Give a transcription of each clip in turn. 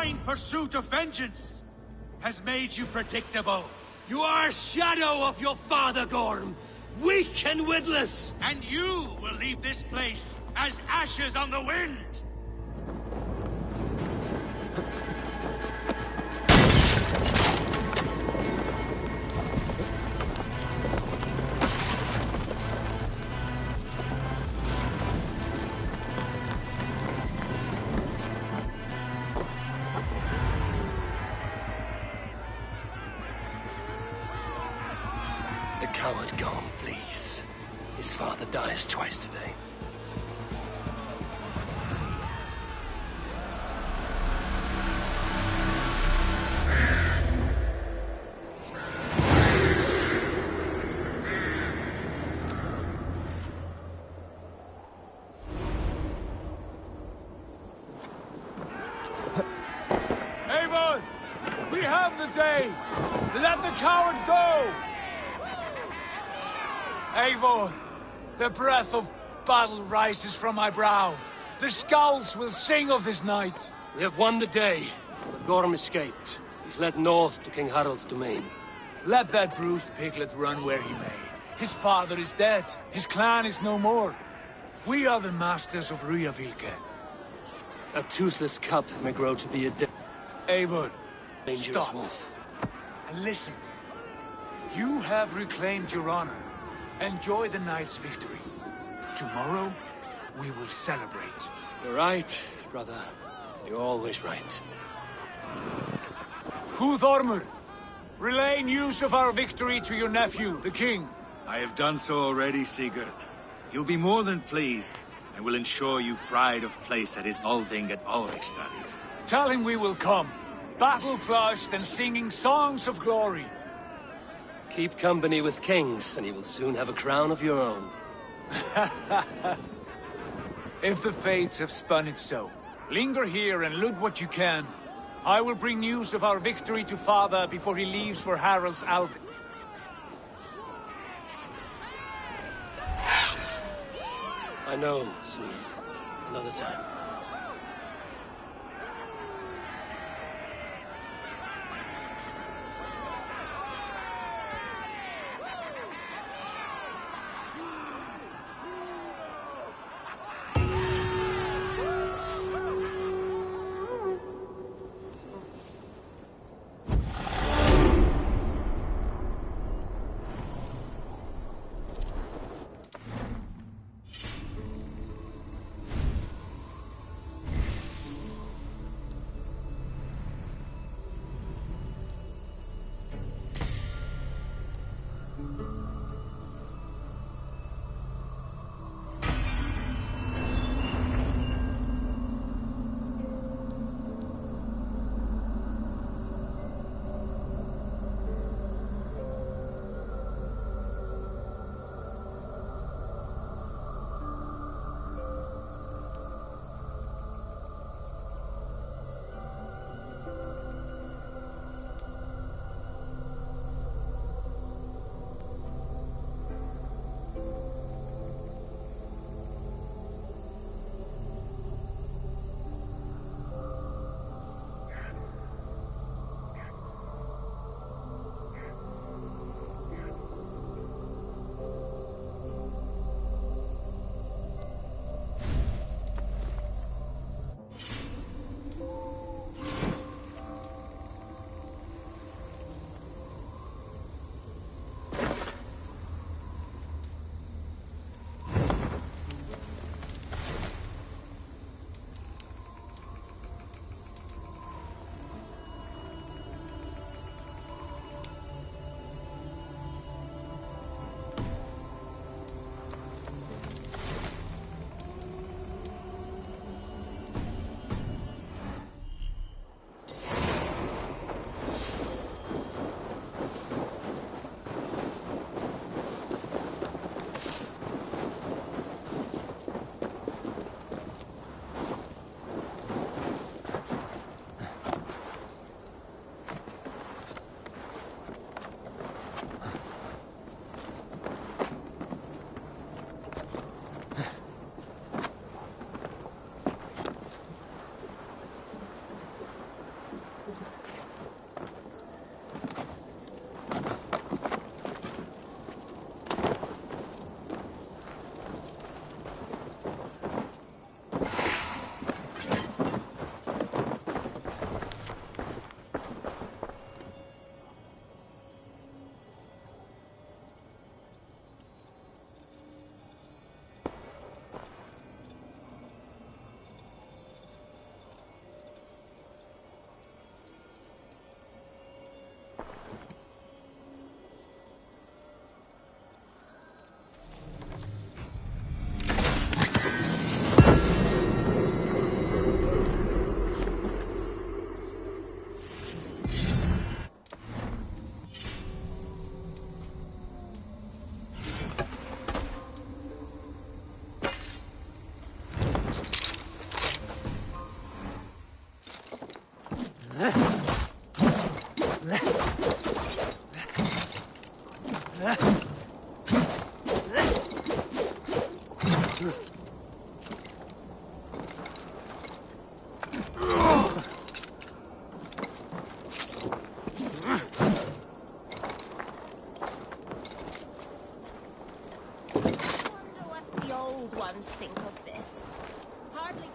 blind pursuit of vengeance has made you predictable. You are a shadow of your father, Gorm. Weak and witless. And you will leave this place as ashes on the wind. The coward Gorm flees. His father dies twice today. Avon! We have the day! Let the coward go! Eivor, the breath of battle rises from my brow. The scouts will sing of this night. We have won the day, but Gorm escaped. He fled north to King Harald's domain. Let that bruised piglet run where he may. His father is dead. His clan is no more. We are the masters of Ryjavík. A toothless cub may grow to be a Eivor, dangerous stop. wolf. And listen. You have reclaimed your honor. Enjoy the night's victory. Tomorrow, we will celebrate. You're right, brother. You're always right. Guthormur, relay news of our victory to your nephew, the king. I have done so already, Sigurd. He'll be more than pleased, and will ensure you pride of place at his Althing at Ulrichstadir. Tell him we will come, battle-flushed and singing songs of glory. Keep company with kings, and you will soon have a crown of your own. If the fates have spun it so, linger here and loot what you can. I will bring news of our victory to father before he leaves for Harald's Althing. I know, Sunan. Another time. The old ones think of this. Hardly.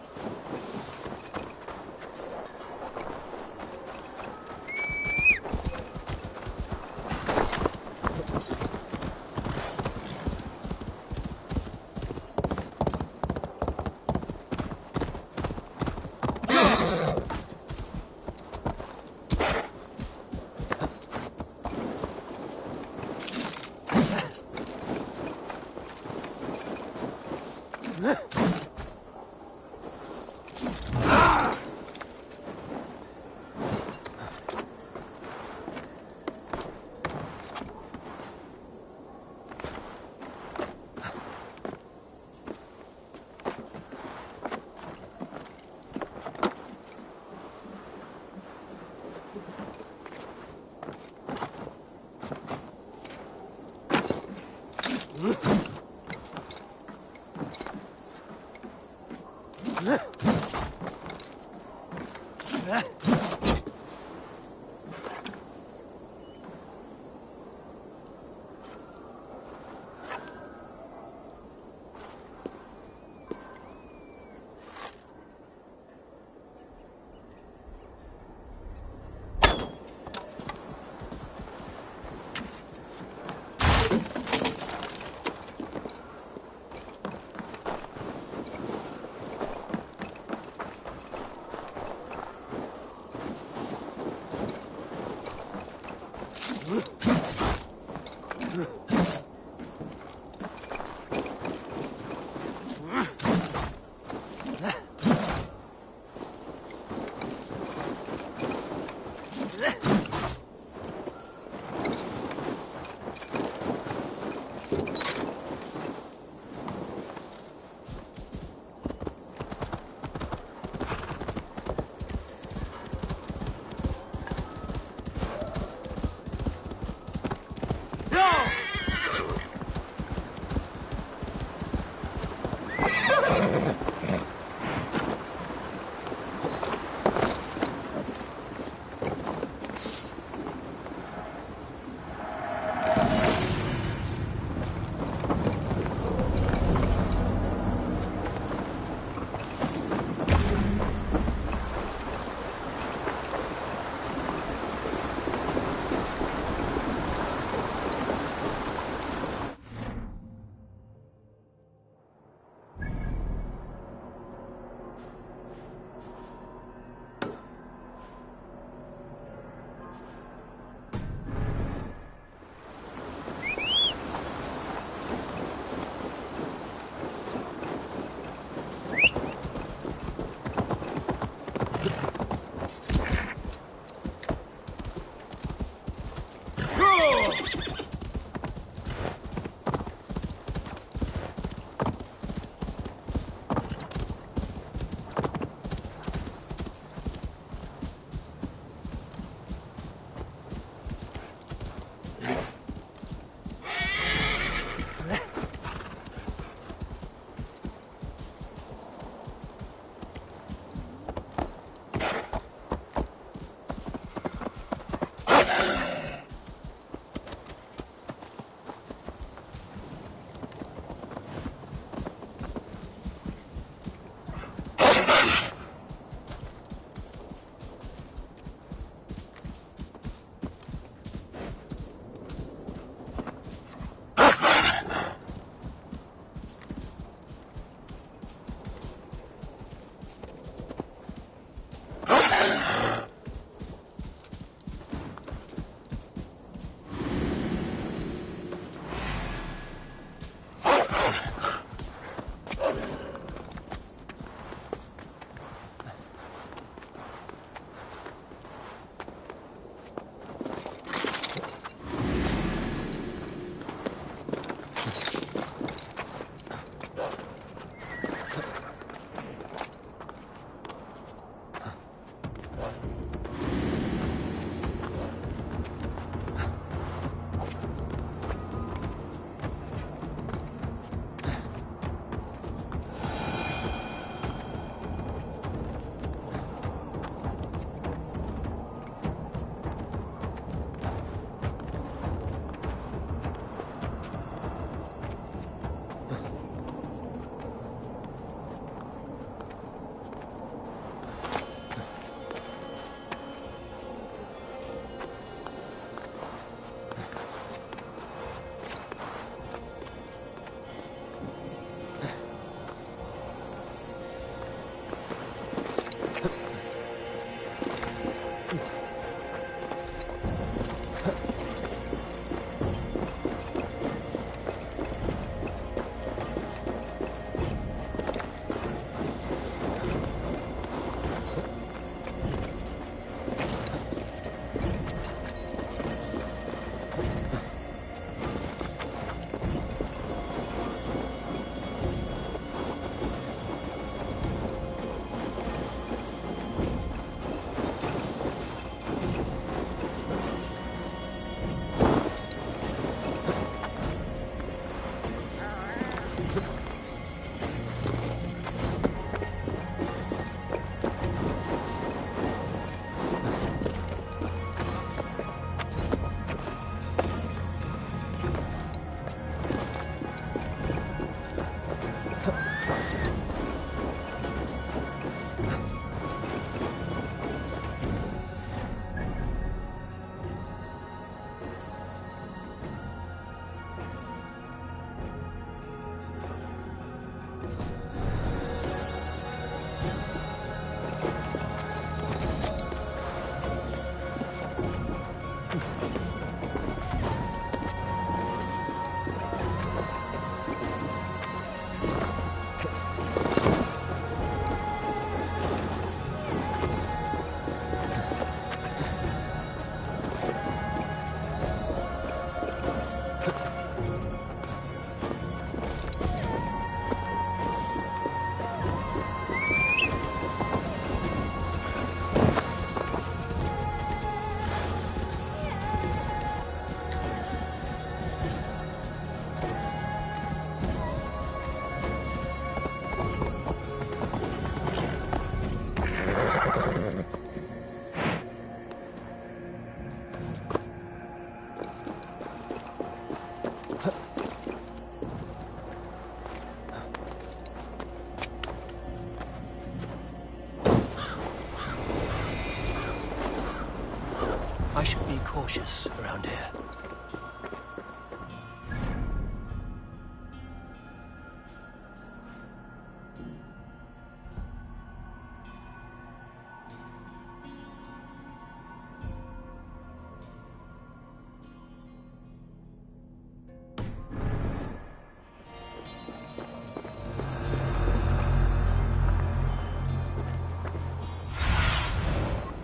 I should be cautious around here.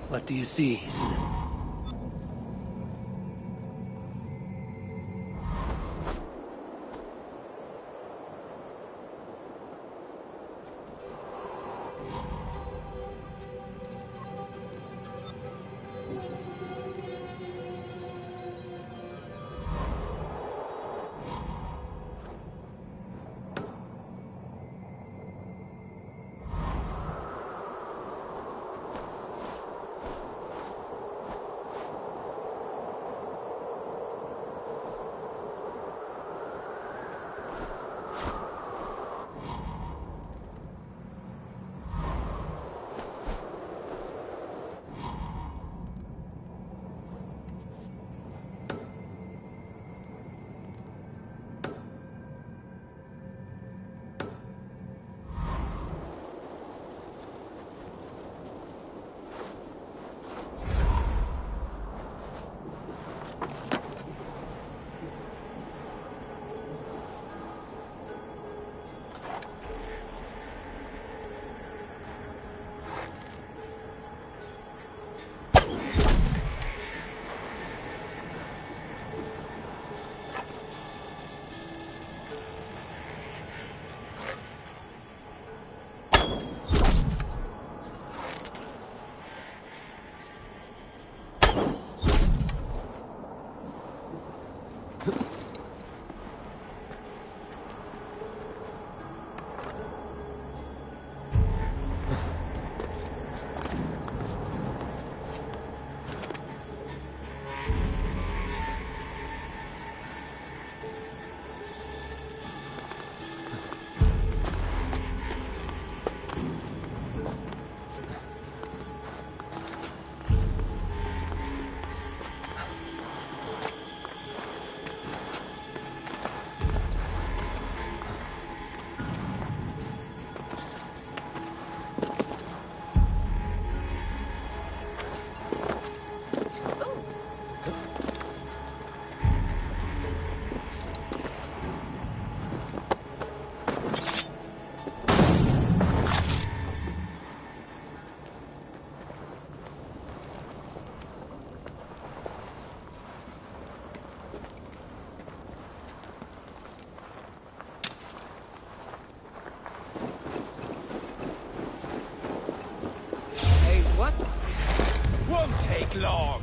What do you see, Sigurd? long.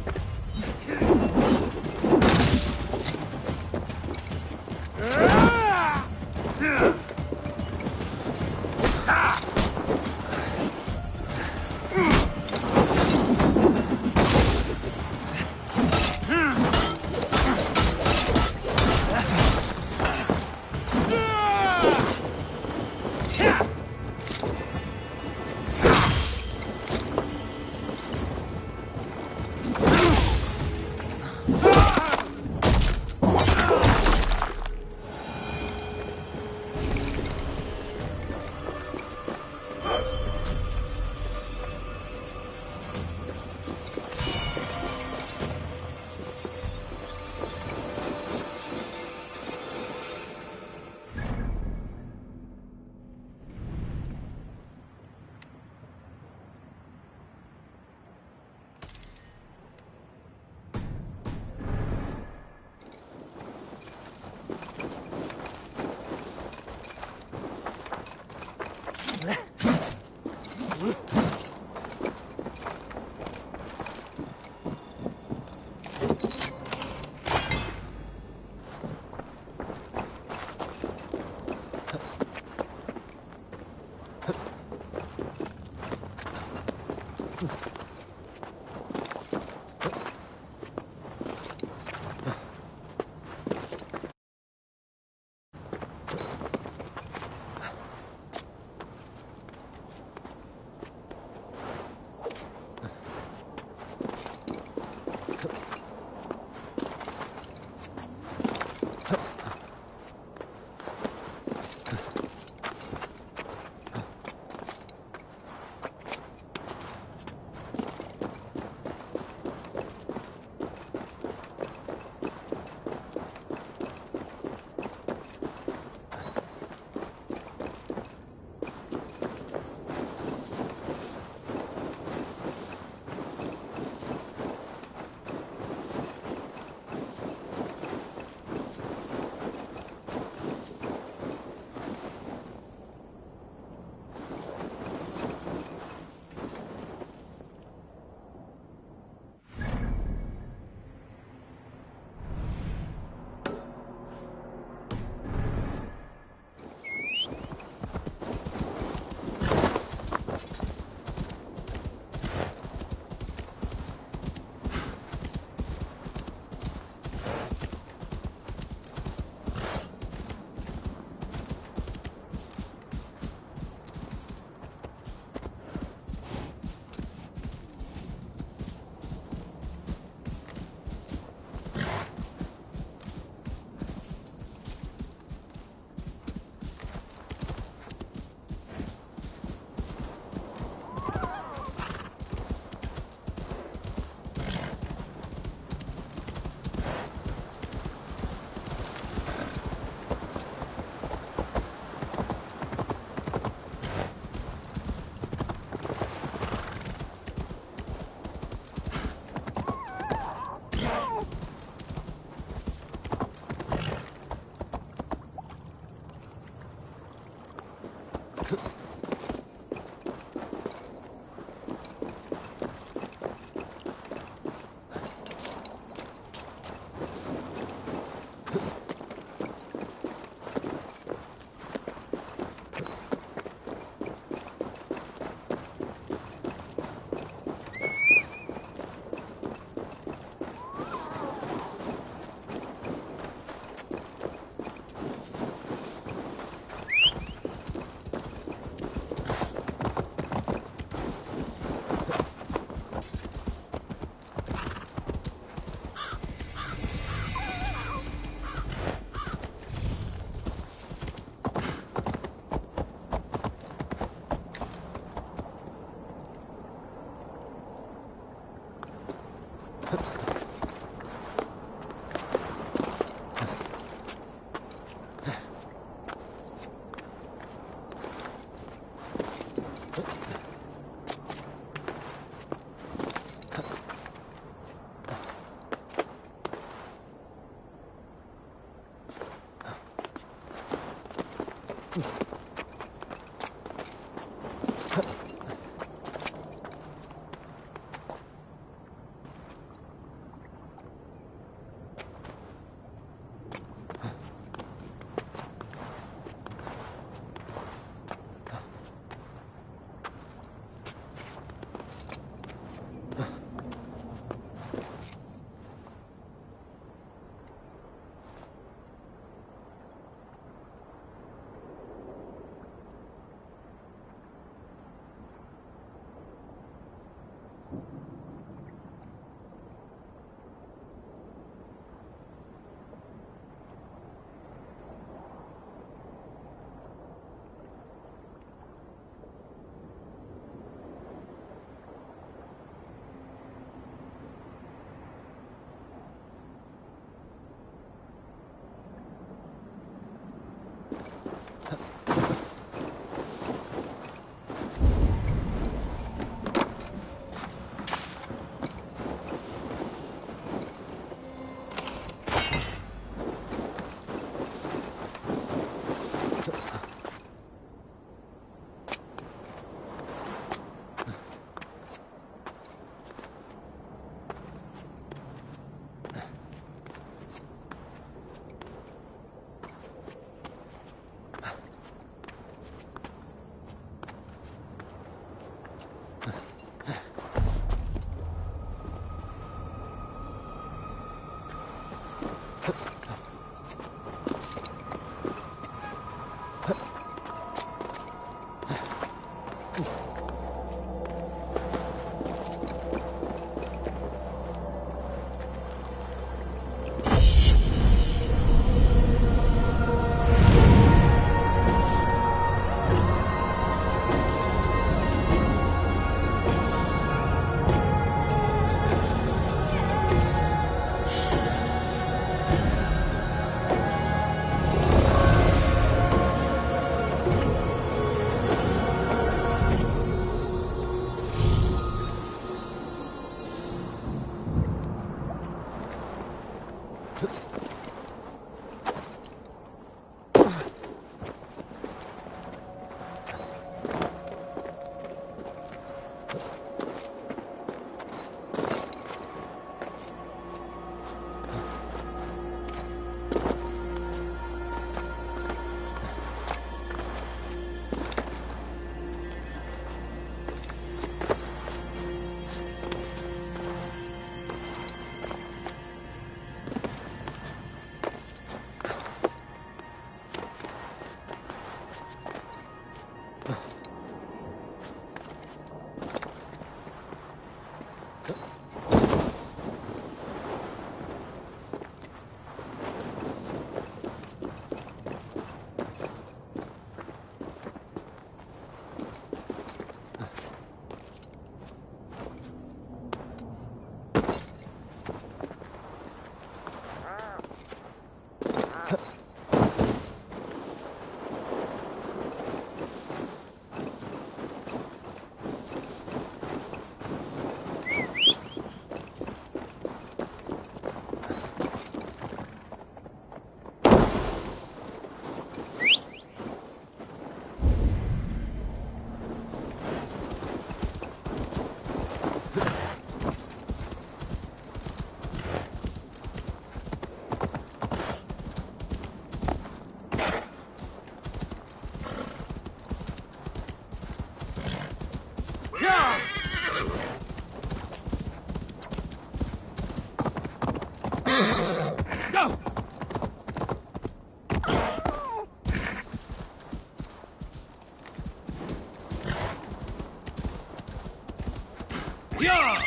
Yeah!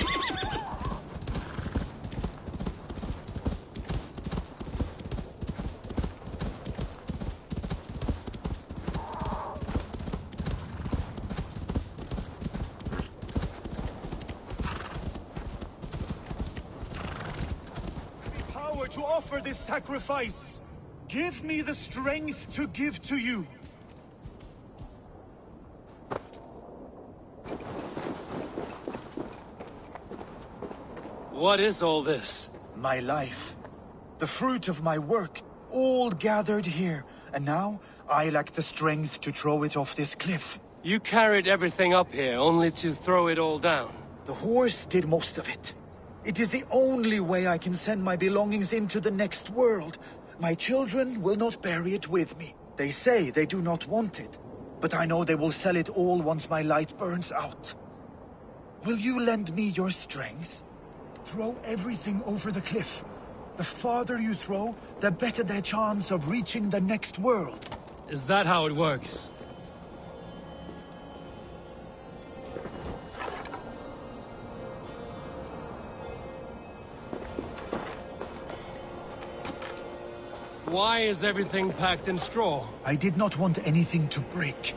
Power to offer this sacrifice. Give me the strength to give to you. What is all this? My life, the fruit of my work, all gathered here. And now, I lack the strength to throw it off this cliff. You carried everything up here, only to throw it all down. The horse did most of it. It is the only way I can send my belongings into the next world. My children will not bury it with me. They say they do not want it, but I know they will sell it all once my light burns out. Will you lend me your strength? Throw everything over the cliff. The farther you throw, the better their chance of reaching the next world. Is that how it works? Why is everything packed in straw? I did not want anything to break.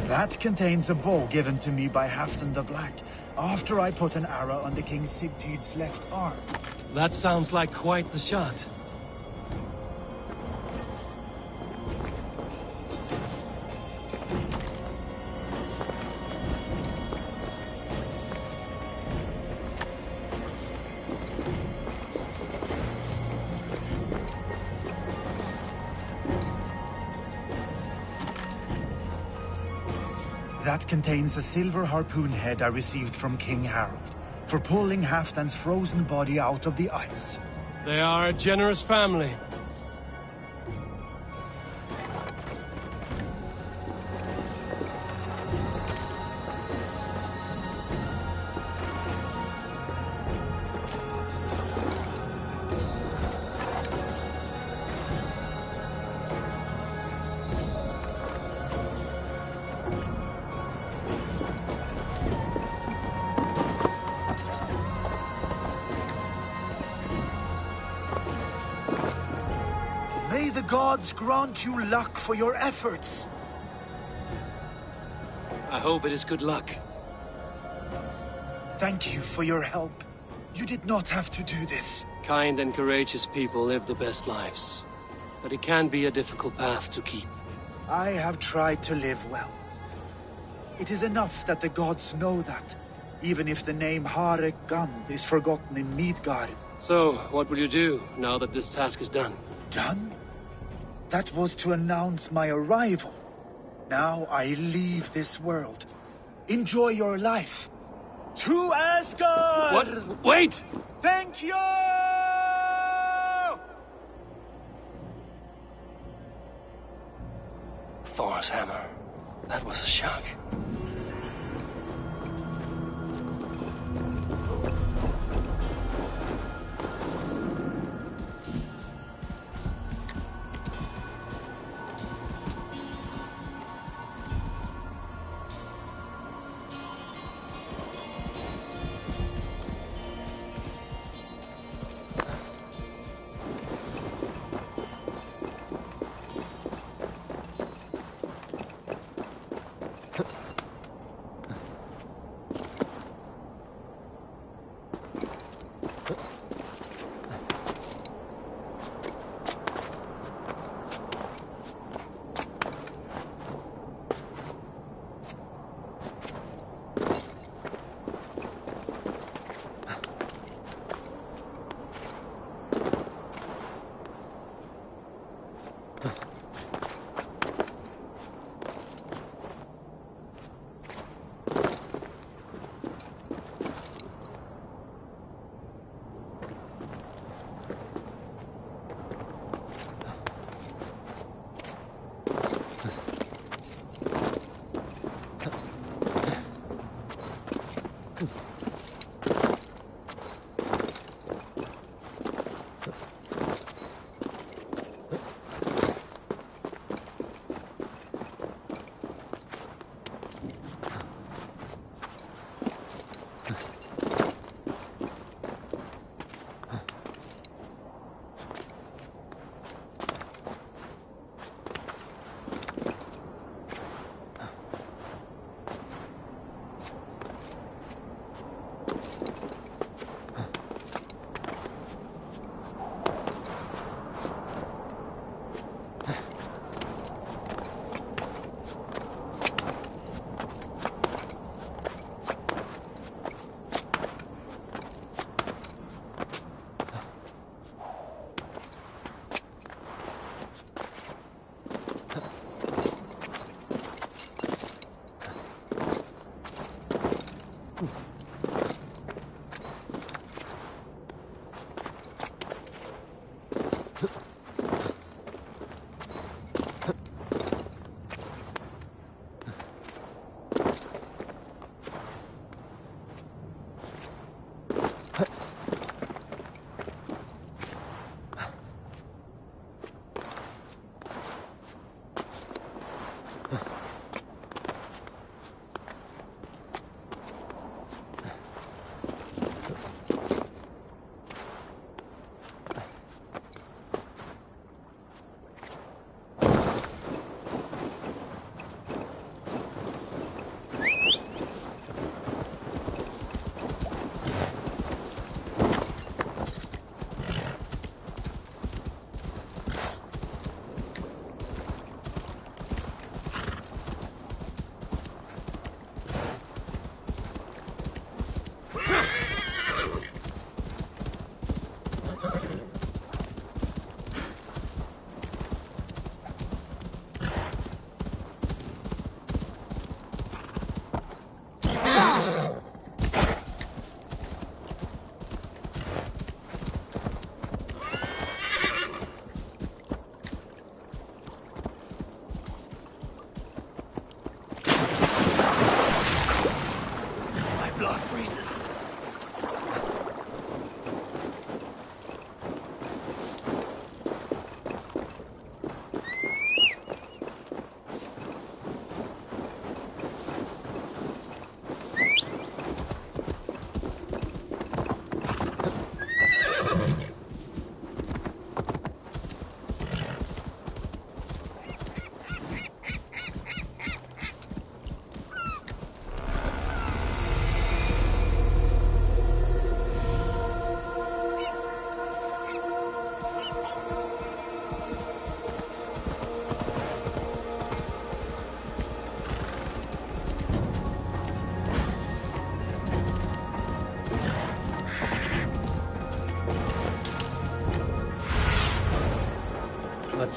That contains a bow given to me by Halfdan the Black, after I put an arrow on the King Sigtyd's left arm. That sounds like quite the shot. That contains a silver harpoon head I received from King Harold, for pulling Halfdan's frozen body out of the ice. They are a generous family. May the gods grant you luck for your efforts. I hope it is good luck. Thank you for your help. You did not have to do this. Kind and courageous people live the best lives. But it can be a difficult path to keep. I have tried to live well. It is enough that the gods know that, even if the name Harek Gand is forgotten in Midgard. So, what will you do, now that this task is done? Done? That was to announce my arrival. Now I leave this world. Enjoy your life. To Asgard! What? Wait! Thank you! Thor's hammer. That was a shock.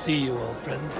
see you, old friend.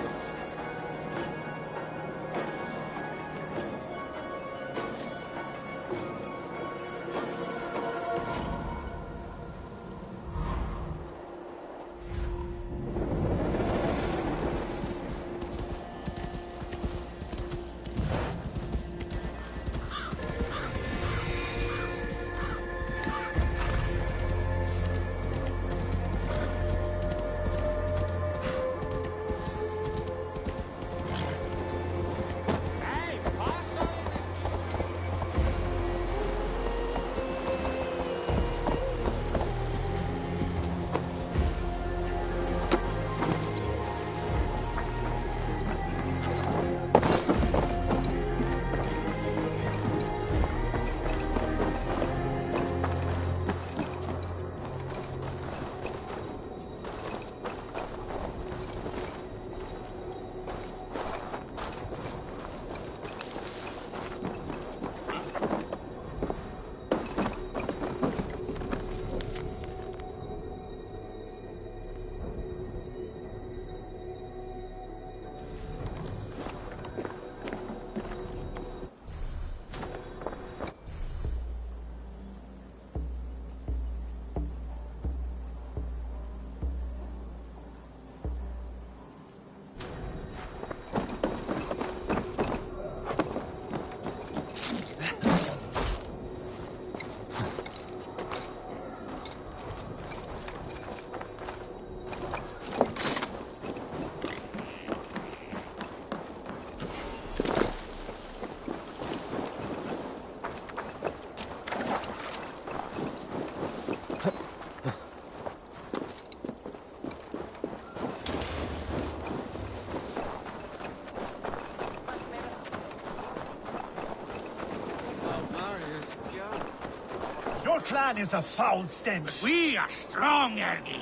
Your clan is a foul stench. We are strong, Ergi.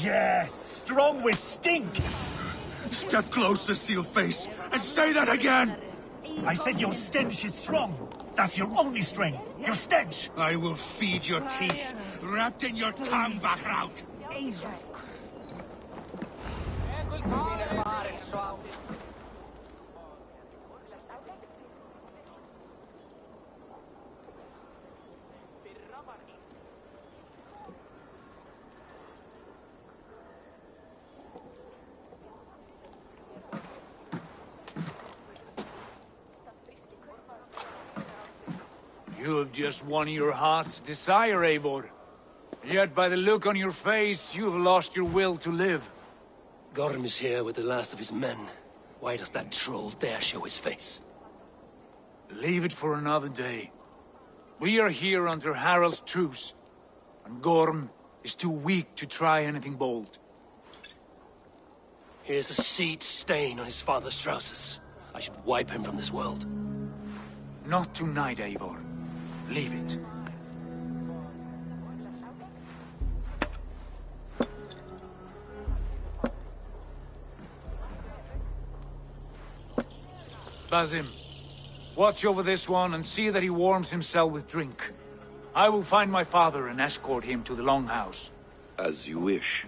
Yes, strong with stink. Step closer, Sealface, and say that again! I said your stench is strong. That's your only strength. Your stench. I will feed your teeth, wrapped in your tongue, Bakraut. You have just won your heart's desire, Eivor. Yet by the look on your face, you have lost your will to live. Gorm is here with the last of his men. Why does that troll dare show his face? Leave it for another day. We are here under Harald's truce, and Gorm is too weak to try anything bold. Here's a seed stain on his father's trousers. I should wipe him from this world. Not tonight, Eivor. Leave it. Basim, watch over this one and see that he warms himself with drink. I will find my father and escort him to the Longhouse. As you wish.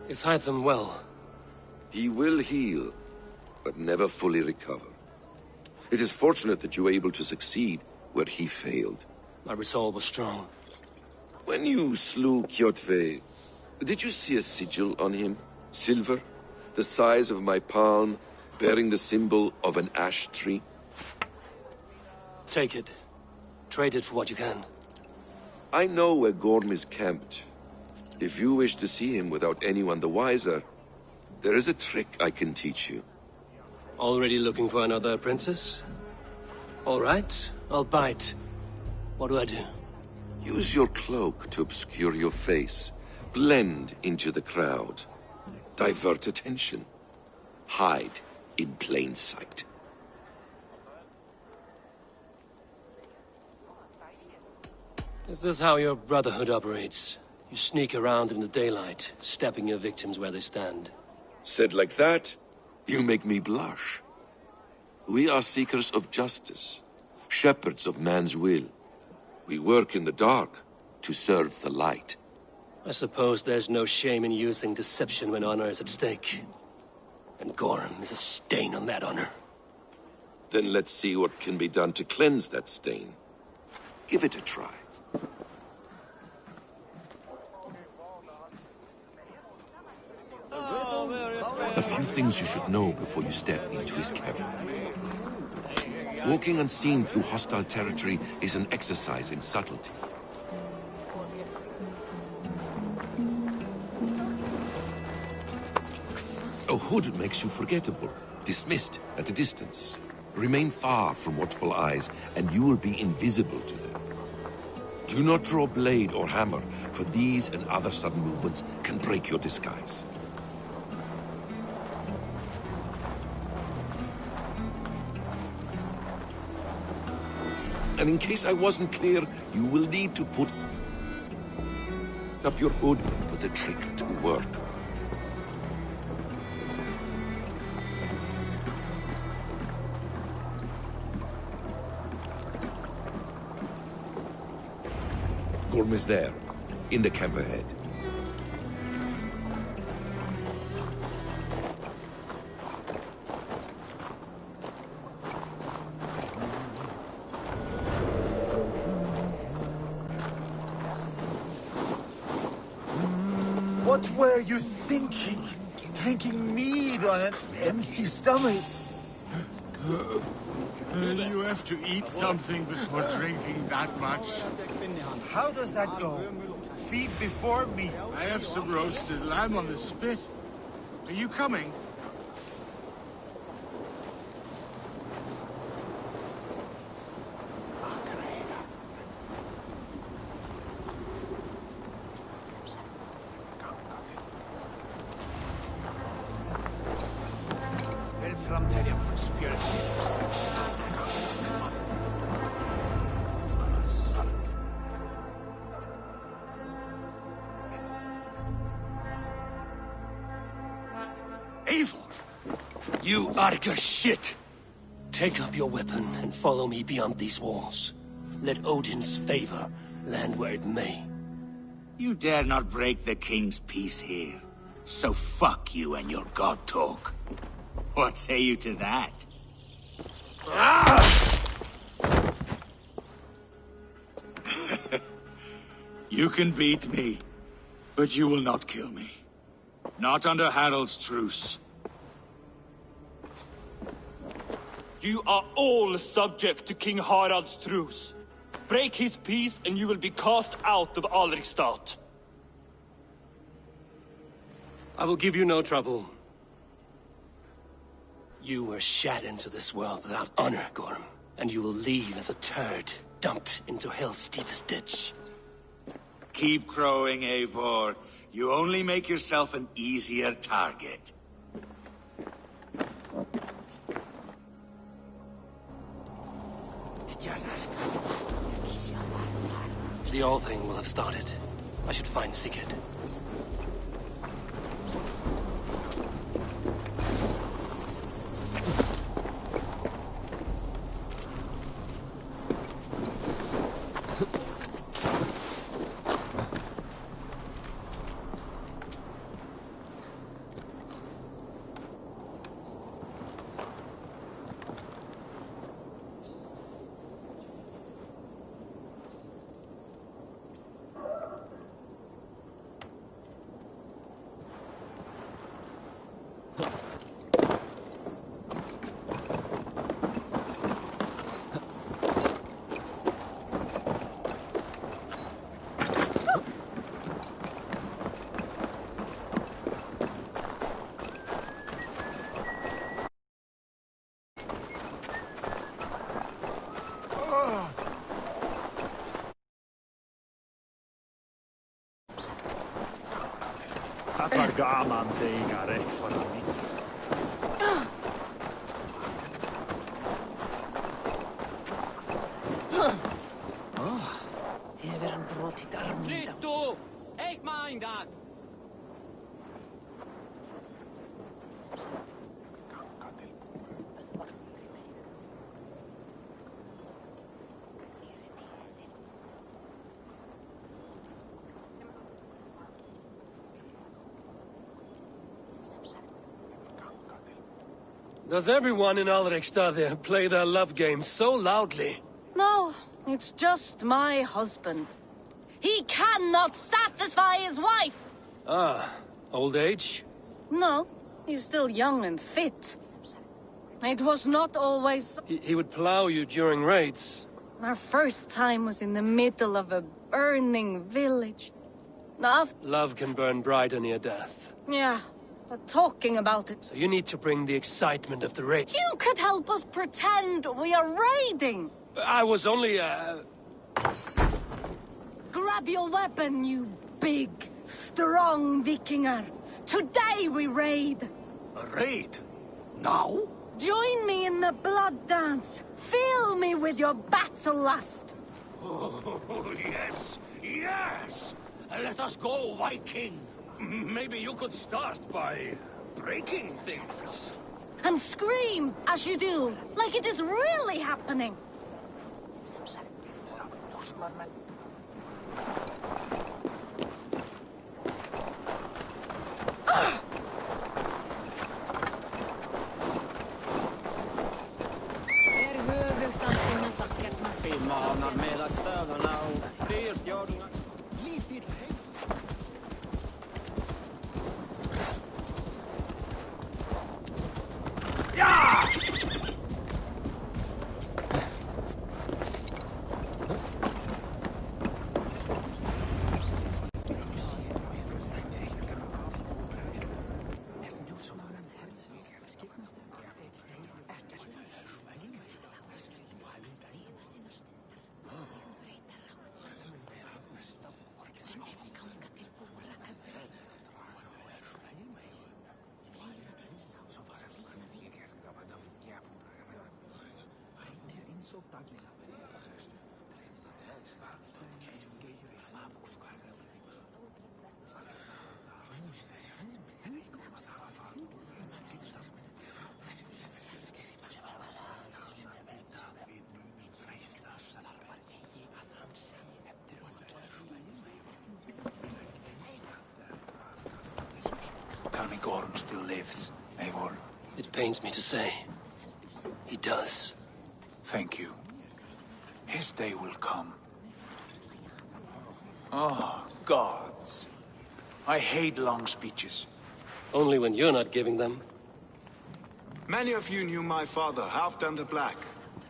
Is Hytham well? He will heal, but never fully recover. It is fortunate that you were able to succeed where he failed. My resolve was strong. When you slew Kjotve, did you see a sigil on him? Silver, the size of my palm, bearing the symbol of an ash tree? Take it. Trade it for what you can. I know where Gorm is camped. If you wish to see him without anyone the wiser, there is a trick I can teach you. Already looking for another princess? All right, I'll bite. What do I do? Use your cloak to obscure your face. Blend into the crowd. Divert attention. Hide in plain sight. Is this how your brotherhood operates? You sneak around in the daylight, stepping your victims where they stand. Said like that, you make me blush. We are seekers of justice. shepherds of man's will. We work in the dark to serve the light. I suppose there's no shame in using deception when honor is at stake. And Gorham is a stain on that honor. Then let's see what can be done to cleanse that stain. Give it a try. A few things you should know before you step into his camp. Walking unseen through hostile territory is an exercise in subtlety. A hood makes you forgettable, dismissed at a distance. Remain far from watchful eyes, and you will be invisible to them. Do not draw blade or hammer, for these and other sudden movements can break your disguise. And in case I wasn't clear, you will need to put up your hood for the trick to work. Gorm is there, in the camp ahead. What were you thinking? Drinking mead on an empty stomach? You have to eat something before drinking that much. How does that go? Feed before me. I have some roasted lamb on the spit. Are you coming? You Arca shit! Take up your weapon and follow me beyond these walls. Let Odin's favor land where it may. You dare not break the king's peace here. So fuck you and your god talk. What say you to that? You can beat me, but you will not kill me. Not under Harald's truce. You are all subject to King Harald's truce. Break his peace and you will be cast out of Alrikstad. I will give you no trouble. You were shat into this world without honor, Gorm, and you will leave as a turd dumped into hell's deepest ditch. Keep crowing, Eivor. You only make yourself an easier target. The All Thing will have started. I should find Sigurd. Gaman degare för mig. Hever brotit armida. Slitto! Eik mind that! Does everyone in Alrikstad there play their love game so loudly? No, it's just my husband. He cannot satisfy his wife! Ah, old age? No, he's still young and fit. It was not always... He would plow you during raids. Our first time was in the middle of a burning village. Love can burn brighter near death. Yeah, but talking about it... So you need to bring the excitement of the raid. You could help us pretend we are raiding! I was only, Grab your weapon, you big, strong Vikinger. Today we raid. A raid? Now? Join me in the blood dance. Fill me with your battle lust. Oh, yes, yes! Let us go, Viking. Maybe you could start by breaking things. And scream as you do, like it is really happening. Tell me Gorm still lives, Eivor. It pains me to say. He does. Thank you. His day will come. Oh, gods. I hate long speeches. Only when you're not giving them. Many of you knew my father, Halfdan the Black.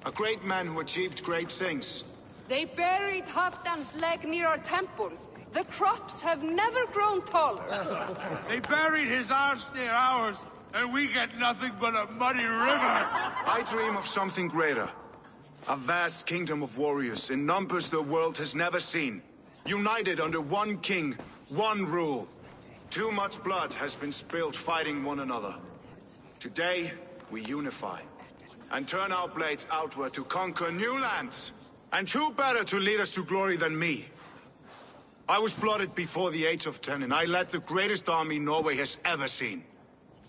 A great man who achieved great things. They buried Halfdan's leg near our temple. The crops have never grown taller. They buried his arse near ours, and we get nothing but a muddy river. I dream of something greater. A vast kingdom of warriors in numbers the world has never seen. United under one king, one rule. Too much blood has been spilled fighting one another. Today, we unify. And turn our blades outward to conquer new lands. And who better to lead us to glory than me? I was blooded before the age of 10, and I led the greatest army Norway has ever seen.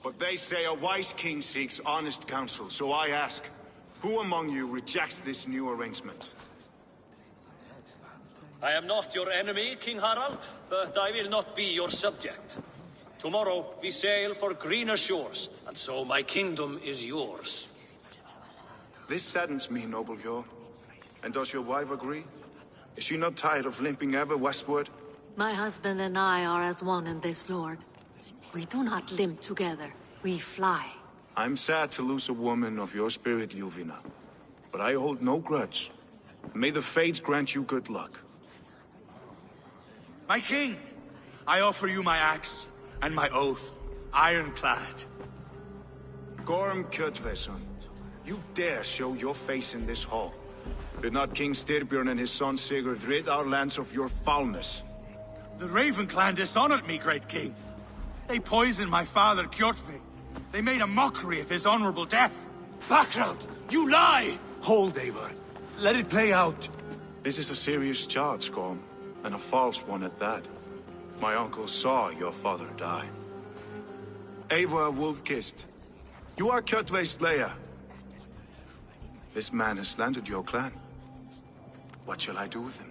But they say a wise king seeks honest counsel, so I ask, who among you rejects this new arrangement? I am not your enemy, King Harald, but I will not be your subject. Tomorrow we sail for greener shores, and so my kingdom is yours. This saddens me, noble Hjor. And does your wife agree? Is she not tired of limping ever westward? My husband and I are as one in this, Lord. We do not limp together. We fly. I'm sad to lose a woman of your spirit, Ljuvina. But I hold no grudge. May the fates grant you good luck. My king, I offer you my axe and my oath, ironclad. Gorm Kjotveson, you dare show your face in this hall. Did not King Styrbjörn and his son Sigurd rid our lands of your foulness? The Raven clan dishonored me, great king. They poisoned my father, Kjotve. They made a mockery of his honorable death. Background! You lie! Hold, Eivor. Let it play out. This is a serious charge, Gorm, and a false one at that. My uncle saw your father die. Eivor Wolf-Kissed, you are Kjotve's slayer. This man has slandered your clan. What shall I do with him?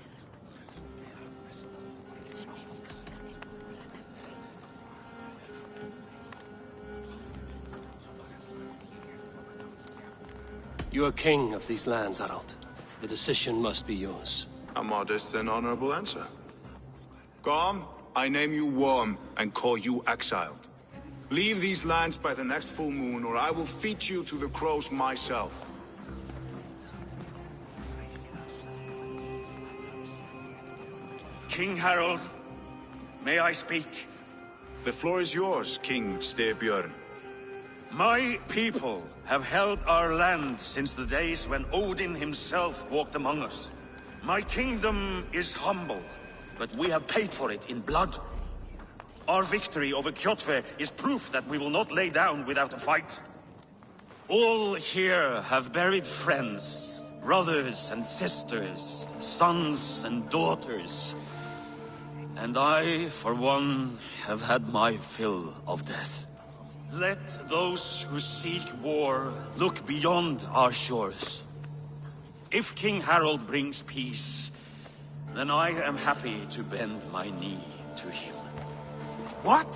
You are king of these lands, Harald. The decision must be yours. A modest and honorable answer. Gorm, I name you Worm and call you exiled. Leave these lands by the next full moon, or I will feed you to the crows myself. King Harald, may I speak? The floor is yours, King Styrbjörn. My people have held our land since the days when Odin himself walked among us. My kingdom is humble, but we have paid for it in blood. Our victory over Kjotve is proof that we will not lay down without a fight. All here have buried friends, brothers and sisters, sons and daughters. And I, for one, have had my fill of death. Let those who seek war look beyond our shores. If King Harald brings peace, then I am happy to bend my knee to him. What?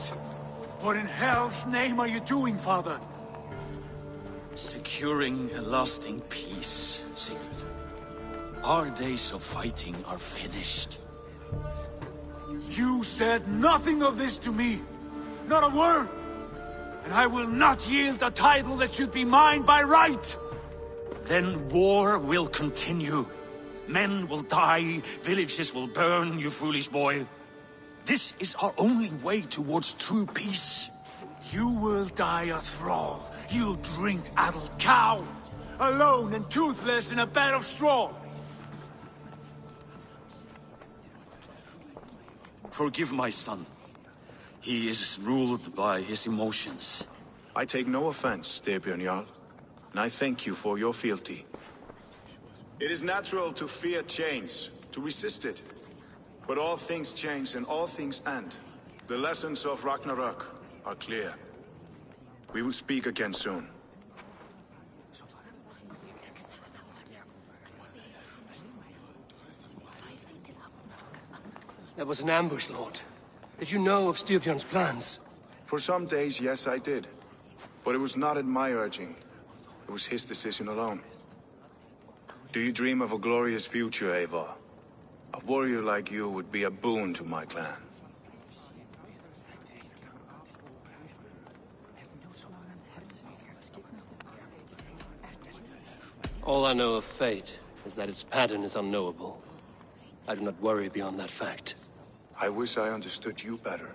What in hell's name are you doing, father? Securing a lasting peace, Sigurd. Our days of fighting are finished. You said nothing of this to me. Not a word. And I will not yield a title that should be mine by right. Then war will continue. Men will die, villages will burn, you foolish boy. This is our only way towards true peace. You will die a thrall. You drink-addled cow. Alone and toothless in a bed of straw. Forgive my son. He is ruled by his emotions. I take no offense, Styrbjörn Jarl, and I thank you for your fealty. It is natural to fear change, to resist it. But all things change and all things end. The lessons of Ragnarök are clear. We will speak again soon. That was an ambush, Lord. Did you know of Styrbjörn's plans? For some days, yes, I did. But it was not at my urging. It was his decision alone. Do you dream of a glorious future, Eivor? A warrior like you would be a boon to my clan. All I know of fate is that its pattern is unknowable. I do not worry beyond that fact. I wish I understood you better.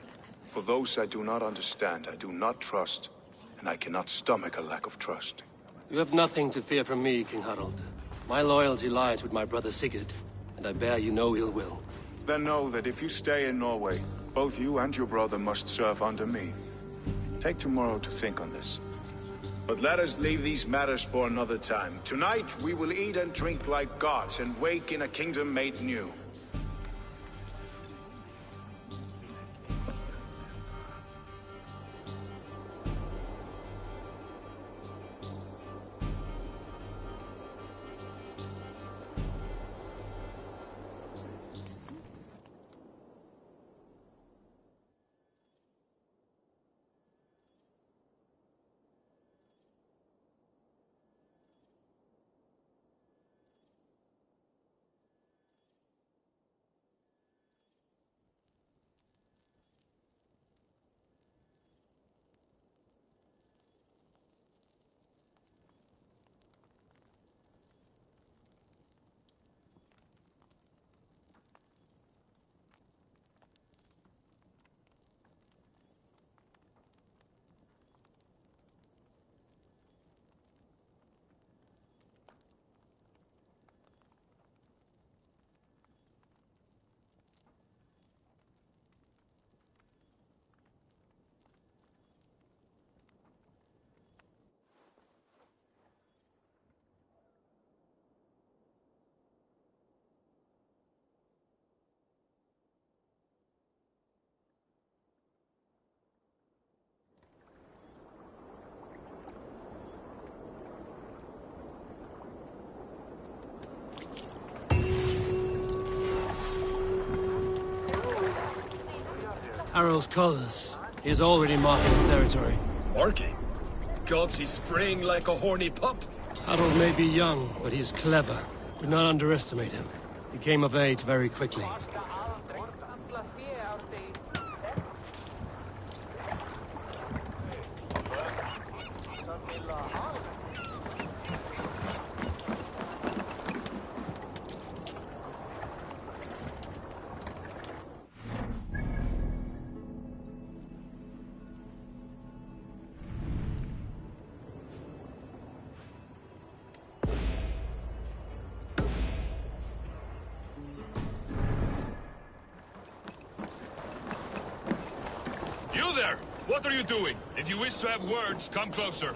For those I do not understand, I do not trust, and I cannot stomach a lack of trust. You have nothing to fear from me, King Harald. My loyalty lies with my brother Sigurd, and I bear you no ill will. Then know that if you stay in Norway, both you and your brother must serve under me. Take tomorrow to think on this. But let us leave these matters for another time. Tonight, we will eat and drink like gods and wake in a kingdom made new. Harald's colors. He is already marking his territory. Marking? Gods, he's spraying like a horny pup. Harold may be young, but he's clever. Do not underestimate him. He came of age very quickly. You there! What are you doing? If you wish to have words, come closer.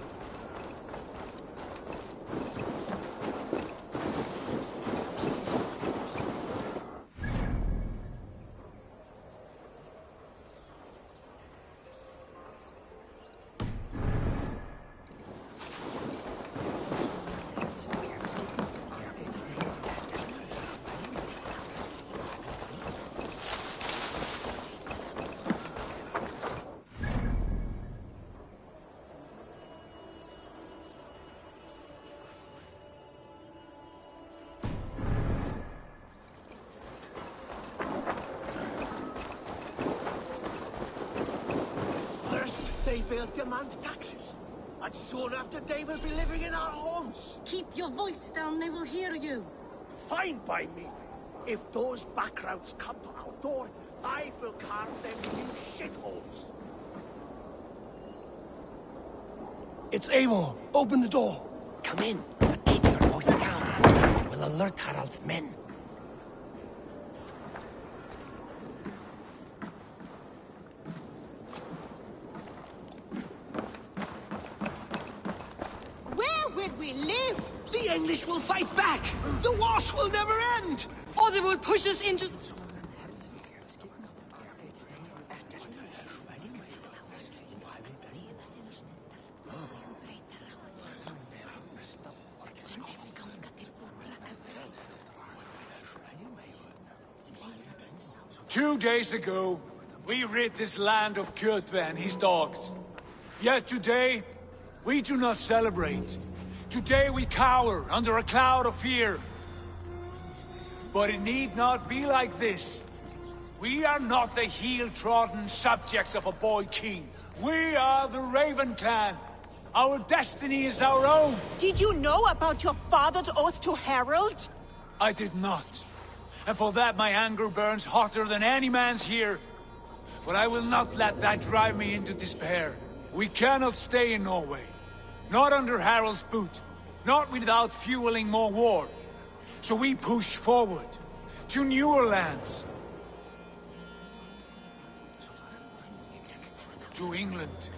They will demand taxes, and soon after they will be living in our homes. Keep your voice down, they will hear you. Fine by me. If those backgrounds come to our door, I will carve them new shitholes. It's Eivor. Open the door. Come in, but keep your voice down. It will alert Harald's men. We live! The English will fight back! The wars will never end! Or they will push us into... Two days ago, we rid this land of Kjotve and his dogs. Yet today, we do not celebrate. Today we cower under a cloud of fear. But it need not be like this. We are not the heel-trodden subjects of a boy king. We are the Raven clan. Our destiny is our own. Did you know about your father's oath to Harold? I did not. And for that my anger burns hotter than any man's here. But I will not let that drive me into despair. We cannot stay in Norway. Not under Harald's boot. Not without fueling more war. So we push forward. To newer lands. To England.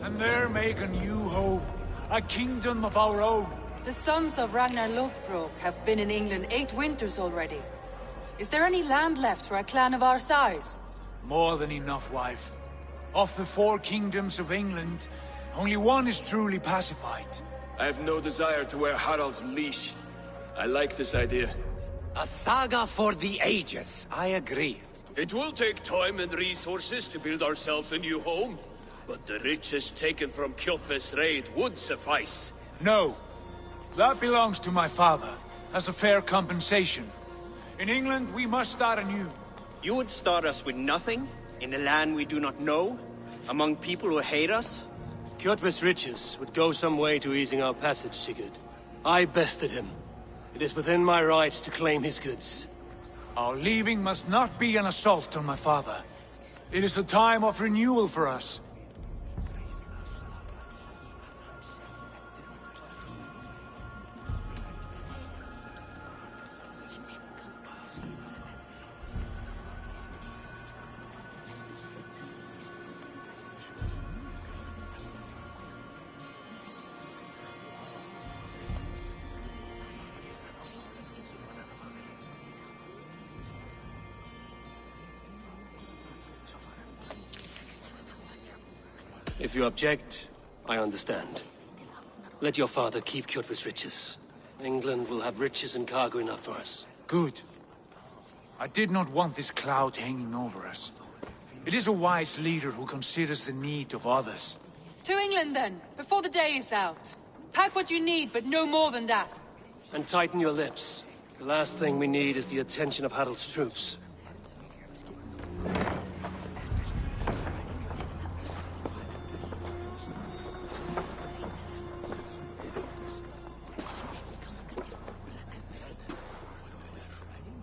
And there make a new home. A kingdom of our own. The sons of Ragnar Lothbrok have been in England 8 winters already. Is there any land left for a clan of our size? More than enough, wife. Of the 4 kingdoms of England, only one is truly pacified. I have no desire to wear Harald's leash. I like this idea. A saga for the ages, I agree. It will take time and resources to build ourselves a new home, but the riches taken from Kjotve's raid would suffice. No. That belongs to my father, as a fair compensation. In England, we must start anew. You would start us with nothing? In a land we do not know? Among people who hate us? Kjotve's riches would go some way to easing our passage, Sigurd. I bested him. It is within my rights to claim his goods. Our leaving must not be an assault on my father. It is a time of renewal for us. If you object, I understand. Let your father keep Kjotve's riches. England will have riches and cargo enough for us. Good. I did not want this cloud hanging over us. It is a wise leader who considers the need of others. To England then, before the day is out. Pack what you need, but no more than that. And tighten your lips. The last thing we need is the attention of Harald's troops.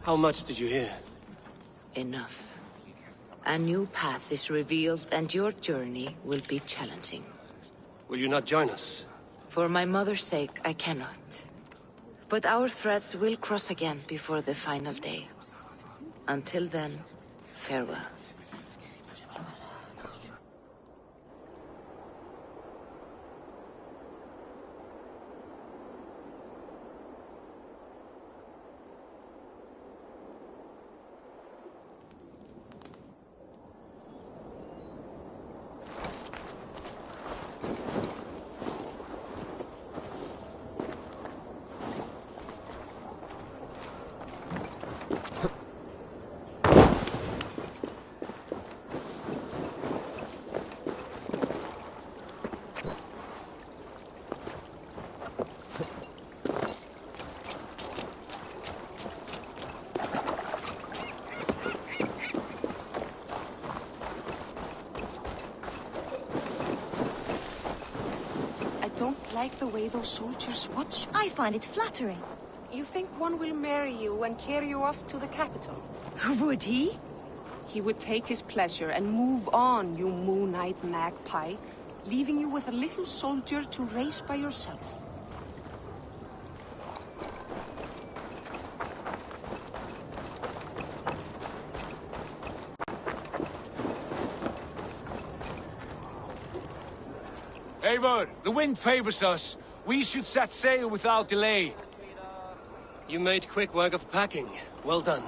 How much did you hear? Enough. A new path is revealed, and your journey will be challenging. Will you not join us? For my mother's sake, I cannot. But our threads will cross again before the final day. Until then, farewell. Like the way those soldiers watch me. I find it flattering. You think one will marry you and carry you off to the capital? Would he? He would take his pleasure and move on, you moon-eyed magpie, leaving you with a little soldier to raise by yourself. Eivor, the wind favors us. We should set sail without delay. You made quick work of packing. Well done.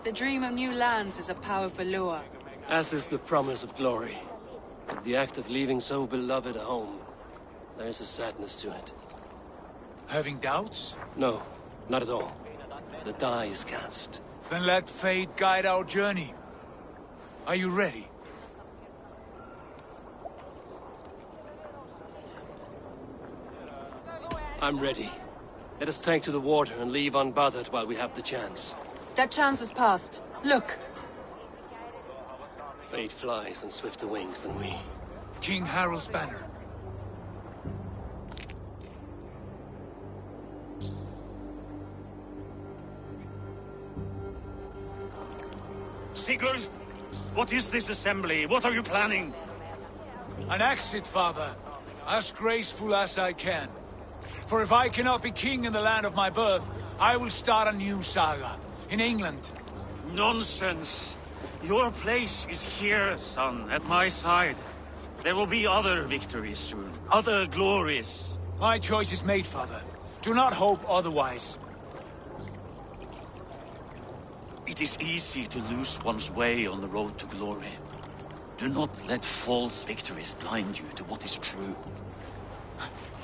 The dream of new lands is a powerful lure. As is the promise of glory. But the act of leaving so beloved a home, there's a sadness to it. Having doubts? No, not at all. The die is cast. Then let fate guide our journey. Are you ready? I'm ready. Let us take to the water and leave unbothered while we have the chance. That chance is past. Look! Fate flies on swifter wings than we. King Harald's banner. Sigurd! What is this assembly? What are you planning? An exit, father. As graceful as I can. For if I cannot be king in the land of my birth, I will start a new saga. In England. Nonsense! Your place is here, son, at my side. There will be other victories soon. Other glories. My choice is made, father. Do not hope otherwise. It is easy to lose one's way on the road to glory. Do not let false victories blind you to what is true.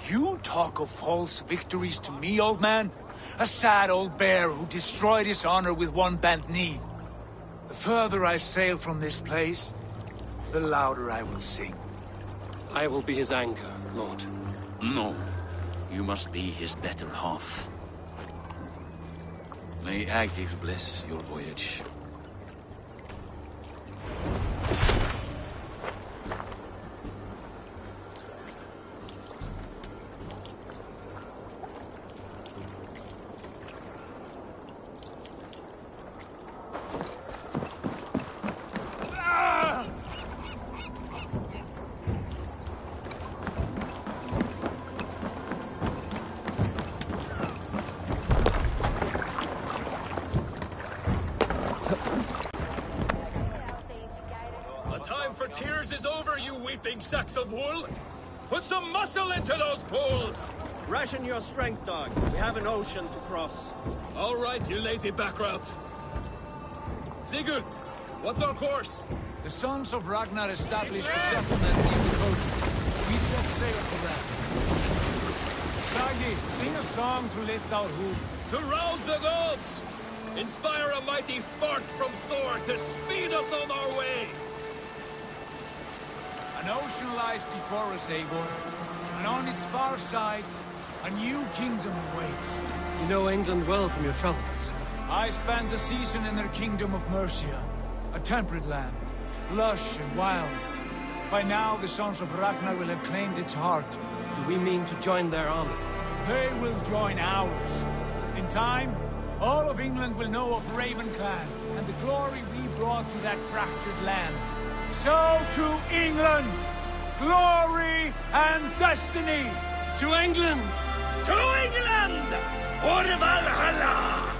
You talk of false victories to me, old man? A sad old bear who destroyed his honor with one bent knee. The further I sail from this place, the louder I will sing. I will be his anchor, Lord. No. You must be his better half. May Agir bless your voyage. Sacks of wool? Put some muscle into those pools! Ration your strength, dog. We have an ocean to cross. All right, you lazy backrout. Sigurd, what's our course? The sons of Ragnar established a settlement near the coast. We set sail for that. Bragi, sing a song to lift our hoop. To rouse the gods! Inspire a mighty fart from Thor to speed us on our way! An ocean lies before us, Eivor, and on its far side, A new kingdom awaits. You know England well from your travels. I spent a season in their kingdom of Mercia. A temperate land, lush and wild. By now, the sons of Ragnar will have claimed its heart. Do we mean to join their army? They will join ours. In time, all of England will know of Raven Clan and the glory we brought to that fractured land. So to England! Glory and destiny! To England! To England! For Valhalla!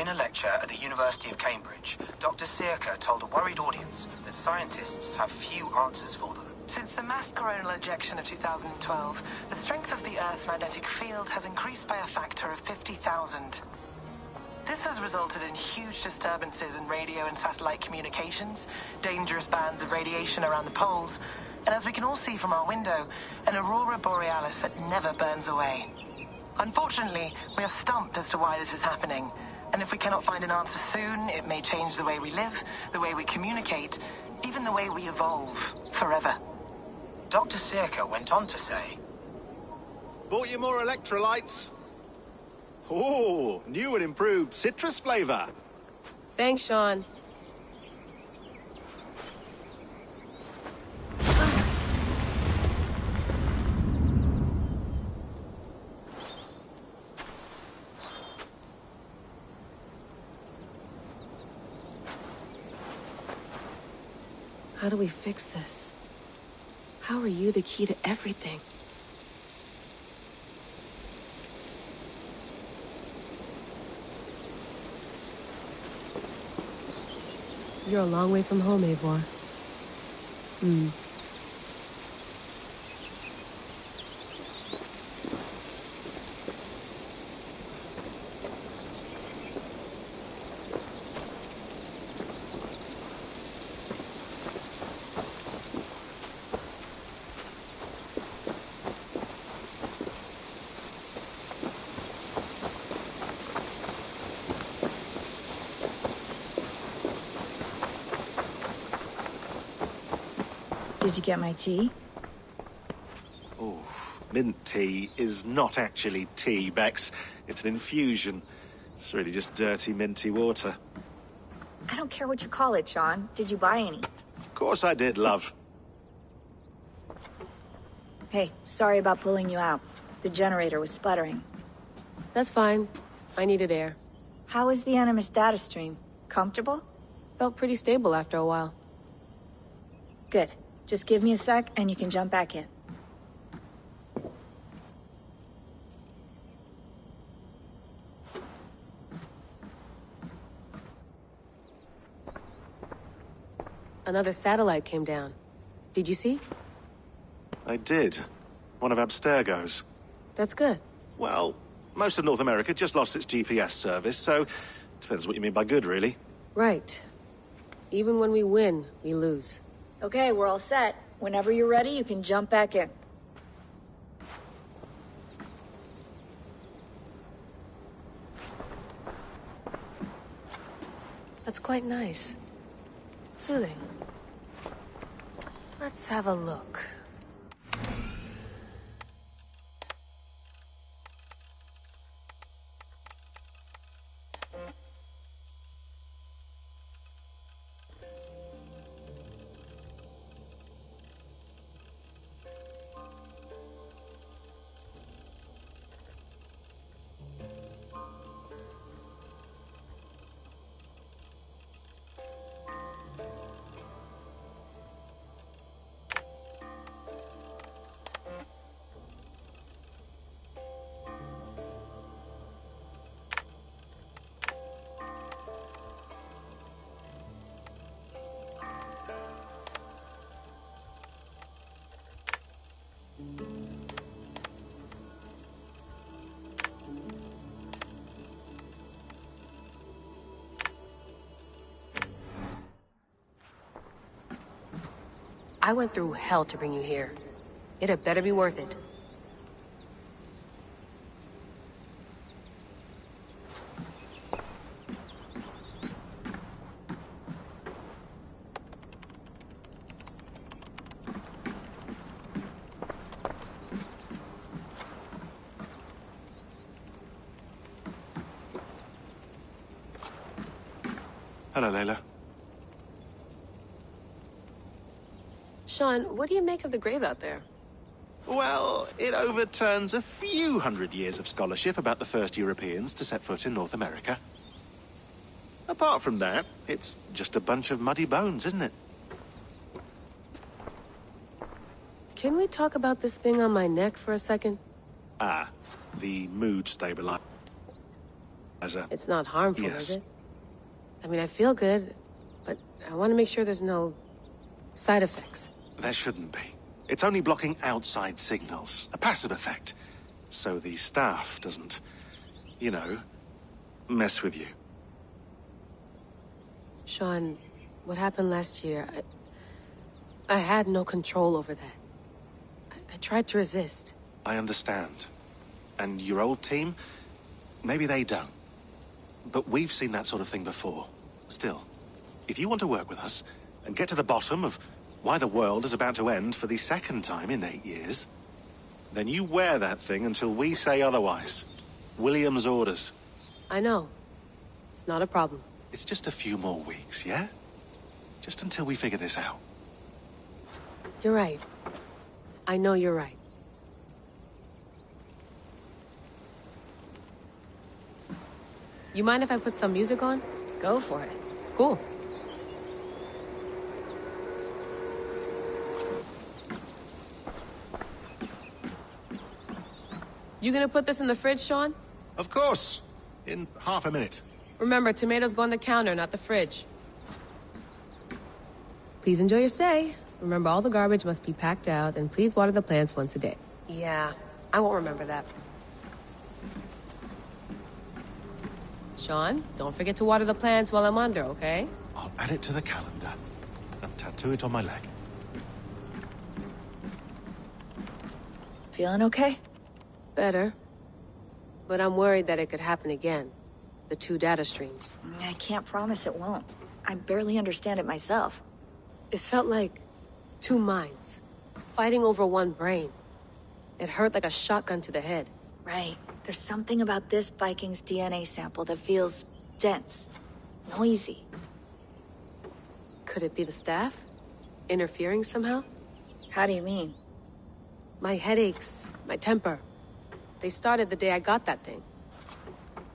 In a lecture at the University of Cambridge, Dr. Circa told a worried audience that scientists have few answers for them. Since the mass coronal ejection of 2012, the strength of the Earth's magnetic field has increased by a factor of 50,000. This has resulted in huge disturbances in radio and satellite communications, dangerous bands of radiation around the poles, and as we can all see from our window, an aurora borealis that never burns away. Unfortunately, we are stumped as to why this is happening. And if we cannot find an answer soon, it may change the way we live, the way we communicate, even the way we evolve, forever. Dr. Circa went on to say, Bought you more electrolytes? Oh, new and improved citrus flavor. Thanks, Sean. How do we fix this? How are you the key to everything? You're a long way from home, Eivor. Did you get my tea? Oh, mint tea is not actually tea, Bex. It's an infusion. It's really just dirty, minty water. I don't care what you call it, Sean. Did you buy any? Of course I did, love. Hey, sorry about pulling you out. The generator was sputtering. That's fine. I needed air. How was the Animus data stream? Comfortable? Felt pretty stable after a while. Good. Just give me a sec and you can jump back in. Another satellite came down. Did you see? I did. One of Abstergo's. That's good. Well, most of North America just lost its GPS service, so depends what you mean by good, really. Right. Even when we win, we lose. Okay, we're all set. Whenever you're ready, you can jump back in. That's quite nice. Soothing. Let's have a look. I went through hell to bring you here. It had better be worth it. Hello, Layla. Sean, what do you make of the grave out there? Well, it overturns a few hundred years of scholarship about the first Europeans to set foot in North America. Apart from that, it's just a bunch of muddy bones, isn't it? Can we talk about this thing on my neck for a second? Ah, the mood stabilizer. It's not harmful, Yes. is it? I mean, I feel good, but I want to make sure there's no side effects. There shouldn't be. It's only blocking outside signals, a passive effect. So the staff doesn't, you know, mess with you. Sean, what happened last year, I had no control over that. I tried to resist. I understand. And your old team, maybe they don't. But we've seen that sort of thing before. Still, if you want to work with us and get to the bottom of why the world is about to end for the second time in 8 years, then you wear that thing until we say otherwise. William's orders. I know. It's not a problem. It's just a few more weeks, yeah? Just until we figure this out. You're right. I know you're right. You mind if I put some music on? Go for it. Cool. You gonna put this in the fridge, Sean? Of course. In half a minute. Remember, tomatoes go on the counter, not the fridge. Please enjoy your stay. Remember, all the garbage must be packed out, and please water the plants once a day. Yeah, I won't remember that. Sean, don't forget to water the plants while I'm under, okay? I'll add it to the calendar and tattoo it on my leg. Feeling okay? Better. But I'm worried that it could happen again. The two data streams. I can't promise it won't. I barely understand it myself. It felt like two minds, fighting over one brain. It hurt like a shotgun to the head. Right. There's something about this Viking's DNA sample that feels dense, noisy. Could it be the staff? Interfering somehow? How do you mean? My headaches, my temper. They started the day I got that thing.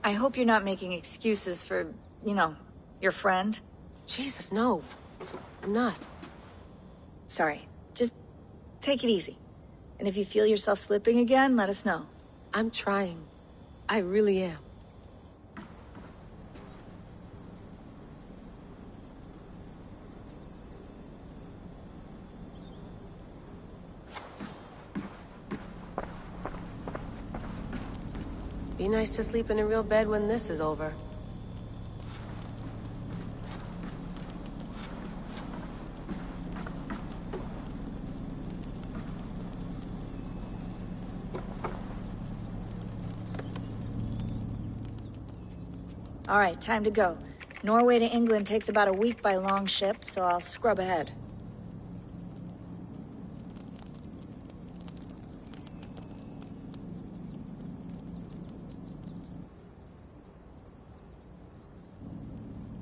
I hope you're not making excuses for, you know, your friend. Jesus, no. I'm not. Sorry. Just take it easy. And if you feel yourself slipping again, let us know. I'm trying. I really am. Be nice to sleep in a real bed when this is over. All right, time to go. Norway to England takes about a week by long ship, so I'll scrub ahead.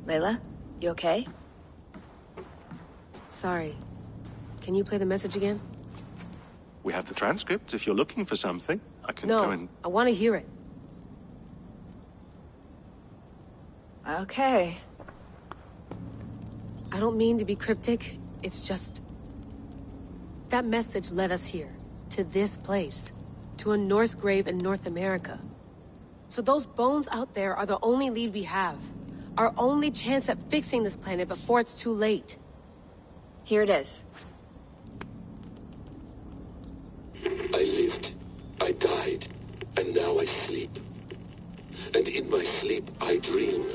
Layla, you okay? Sorry. Can you play the message again? We have the transcript. If you're looking for something, I can No, go and... I want to hear it. Okay. I don't mean to be cryptic. It's just... that message led us here. To this place. To a Norse grave in North America. So those bones out there are the only lead we have. Our only chance at fixing this planet before it's too late. Here it is. I lived, I died, and now I sleep. And in my sleep I dream.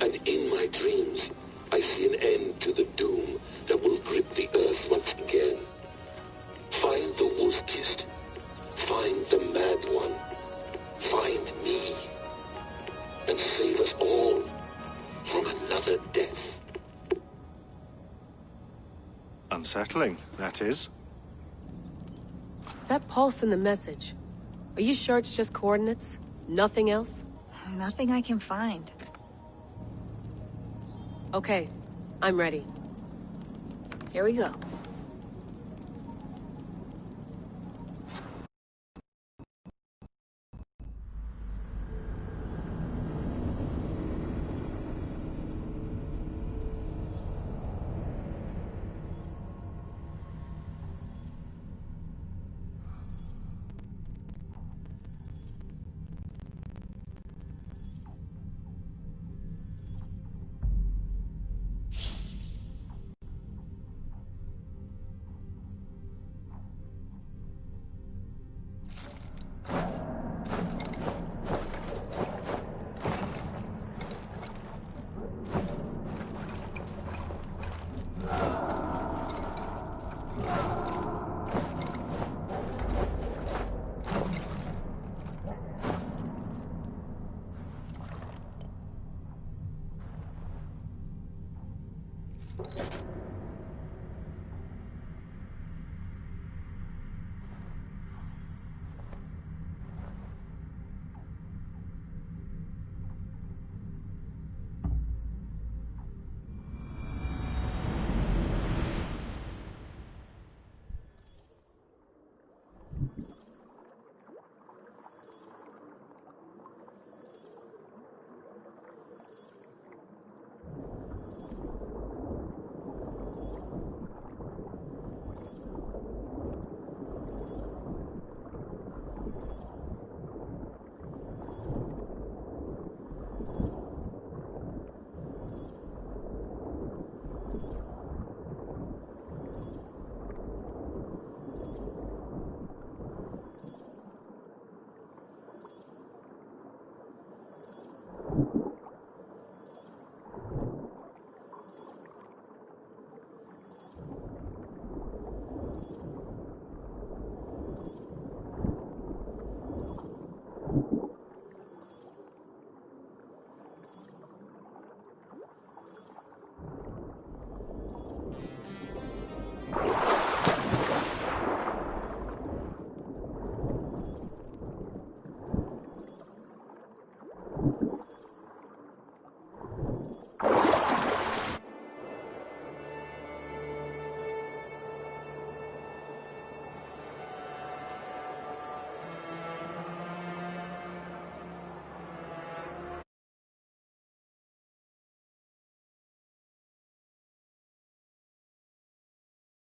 And in my dreams I see an end to the doom that will grip the earth once again. Find the wolf-kissed. Find the mad one. Find me. And save us all from another death. Unsettling, that is. That pulse in the message. Are you sure it's just coordinates? Nothing else? Nothing I can find. Okay, I'm ready. Here we go.